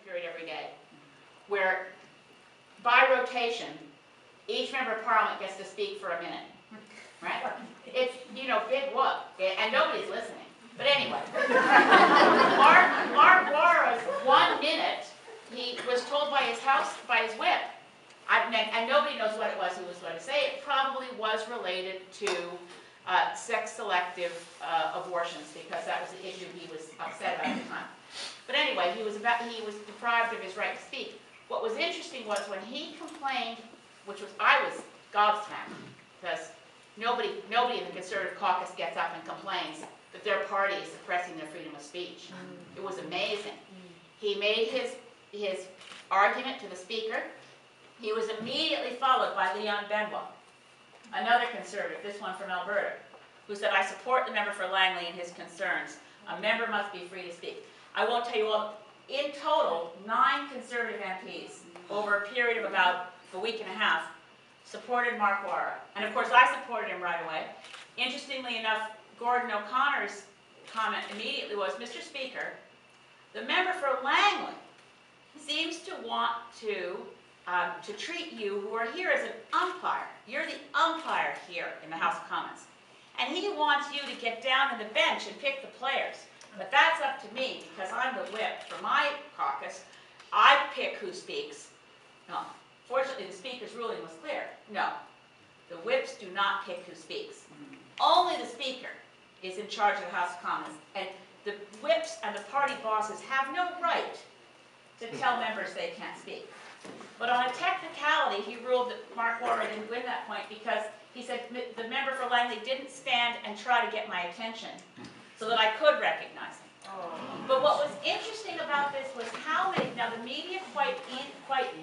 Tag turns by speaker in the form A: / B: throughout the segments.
A: period every day, where by rotation, each member of Parliament gets to speak for a minute, right? It's, you know, big whoop, and nobody's listening. But anyway, Mark Wara's 1 minute, he was told by his whip, and nobody knows what it was he was going to say. It probably was related to sex-selective abortions, because that was the issue he was upset about at the time. But anyway, he was deprived of his right to speak. What was interesting was when he complained, I was gobsmacked, because nobody in the Conservative caucus gets up and complains that their party is suppressing their freedom of speech. It was amazing. He made his argument to the Speaker. He was immediately followed by Leon Benoit, another Conservative, this one from Alberta, who said, "I support the member for Langley and his concerns. A member must be free to speak." I won't tell you all, in total, 9 Conservative MPs over a period of about a week and a half supported Mark Wara. And of course I supported him right away. Interestingly enough, Gordon O'Connor's comment immediately was, "Mr. Speaker, the member for Langley seems to want to treat you who are here as an umpire. You're the umpire here in the House of Commons. And he wants you to get down on the bench and pick the players. But that's up to me, because I'm the whip for my caucus. I pick who speaks." No. Fortunately, the Speaker's ruling was clear. No, the whips do not pick who speaks. Only the Speaker is in charge of the House of Commons. And the whips and the party bosses have no right to tell members they can't speak. But on a technicality, he ruled that Mark Wara didn't win that point, because he said the member for Langley didn't stand and try to get my attention so that I could recognize him. But what was interesting about this was how many, now the media quite,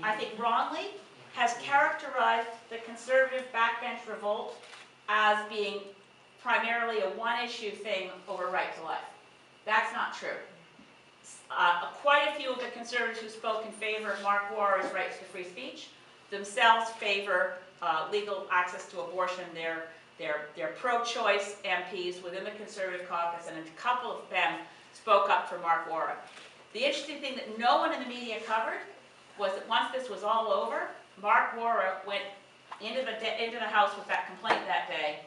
A: I think wrongly, has characterized the Conservative backbench revolt as being primarily a one-issue thing over right to life. That's not true. Quite a few of the Conservatives who spoke in favor of Mark Wara's rights to free speech themselves favor legal access to abortion. They're pro-choice MPs within the Conservative caucus, and a couple of them spoke up for Mark Wara. The interesting thing that no one in the media covered was that once this was all over, Mark Wara went into the House with that complaint that day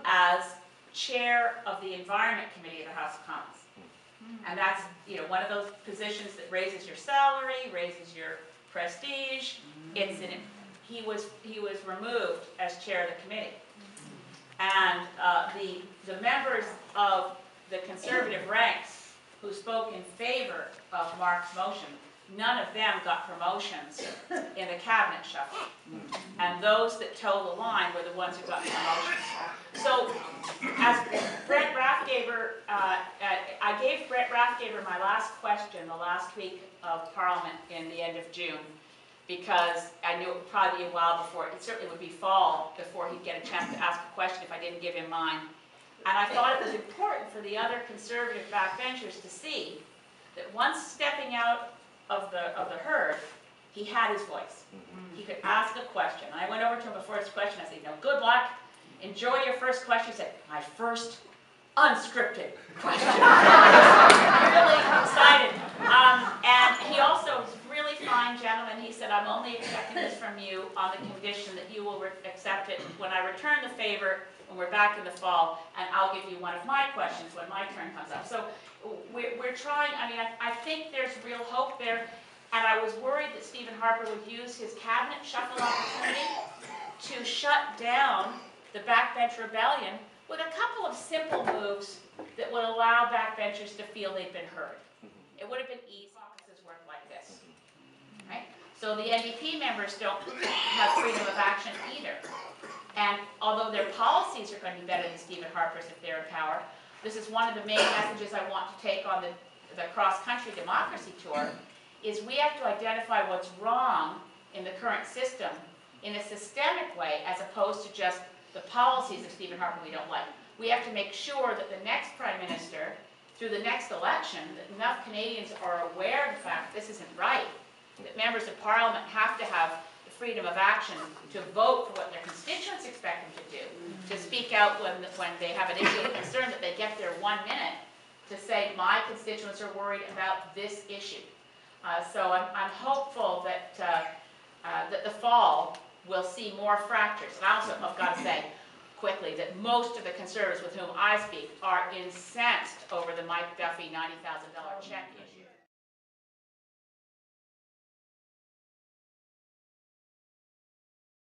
A: as chair of the Environment Committee of the House of Commons. And that's, you know, one of those positions that raises your salary, raises your prestige. He was removed as chair of the committee. And the members of the Conservative ranks who spoke in favor of Mark's motion, none of them got promotions in the cabinet shuffle. And those that toe the line were the ones who got promotions. So, as Brett Rathgaber, I gave Brett Rathgaber my last question the last week of Parliament in the end of June, because I knew it would probably be a while before, it certainly would be fall before he'd get a chance to ask a question if I didn't give him mine. And I thought it was important for the other Conservative backbenchers to see that once stepping out of the herd, he had his voice. He could ask a question. I went over to him before his question. I said, "No, good luck. Enjoy your first question." He said, "My first unscripted question." Really excited. And he also was a really fine gentleman. He said, "I'm only accepting this from you on the condition that you will accept it when I return the favor, when we're back in the fall, and I'll give you one of my questions when my turn comes up." So we're trying, I mean, I think there's real hope there. And I was worried that Stephen Harper would use his cabinet shuffle opportunity to shut down the backbench rebellion with a couple of simple moves that would allow backbenchers to feel they've been heard. It would have been easy. Caucuses work like this, right? So the NDP members don't have freedom of action either. And although their policies are going to be better than Stephen Harper's if they're in power, this is one of the main messages I want to take on the cross-country democracy tour, is we have to identify what's wrong in the current system in a systemic way, as opposed to just the policies of Stephen Harper we don't like. We have to make sure that the next Prime Minister, through the next election, that enough Canadians are aware of the fact that this isn't right, that members of Parliament have to have the freedom of action to vote for what their constituents expect them to do, to speak out when they have an issue of concern, that they get their 1 minute to say, my constituents are worried about this issue. So I'm hopeful that, that the fall will see more fractures. And I also have got to say quickly that most of the conservatives with whom I speak are incensed over the Mike Duffy $90,000 check issue.